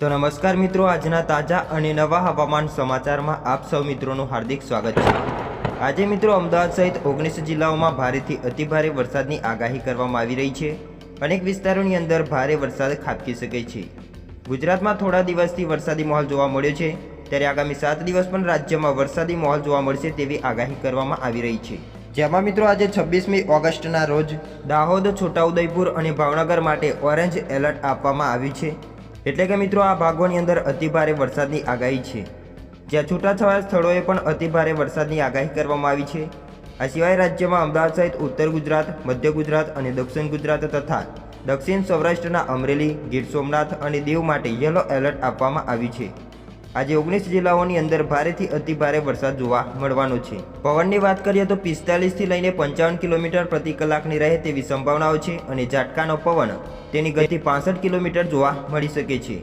તો નમસ્કાર મિત્રો, આજના તાજા અને નવા હવામાન સમાચારમાં આપ સૌ મિત્રોનું હાર્દિક સ્વાગત છે। આજે મિત્રો અમદાવાદ સહિત 19 જિલ્લાઓમાં ભારેથી અતિભારે વરસાદની આગાહી કરવામાં આવી રહી છે। અનેક વિસ્તારોની અંદર ભારે વરસાદ ખાબકી શકે છે। ગુજરાતમાં થોડા દિવસથી વરસાદી માહોલ જોવા મળ્યો છે, ત્યારે આગામી 7 દિવસ પણ રાજ્યમાં વરસાદી માહોલ જોવા મળશે તેવી આગાહી કરવામાં આવી રહી છે। જેમાં મિત્રો આજે 26મી ઓગસ્ટના રોજ દાહોદ, છોટાઉદેપુર અને ભાવનગર માટે ઓરેન્જ એલર્ટ આપવામાં આવ્યું છે। એટલે કે મિત્રો આ ભાગોની અંદર અતિભારે વરસાદની આગાહી છે, જ્યાં છૂટાછવાયા સ્થળોએ પણ અતિભારે વરસાદની આગાહી કરવામાં આવી છે। આ સિવાય રાજ્યમાં અમદાવાદ સહિત ઉત્તર ગુજરાત, મધ્ય ગુજરાત અને દક્ષિણ ગુજરાત તથા દક્ષિણ સૌરાષ્ટ્રના અમરેલી, ગીર સોમનાથ અને દીવ માટે યલો એલર્ટ આપવામાં આવ્યું છે। આજે 19 જિલ્લાઓની અંદર ભારેથી અતિભારે વરસાદ જોવા મળવાનો છે। પવનની વાત કરીએ તો 45 થી લઈને 55 કિલોમીટર પ્રતિ કલાકની રહે તેવી સંભાવનાઓ છે અને ઝાટકાનો પવન તેની ગતિથી 65 કિલોમીટર જોવા મળી શકે છે।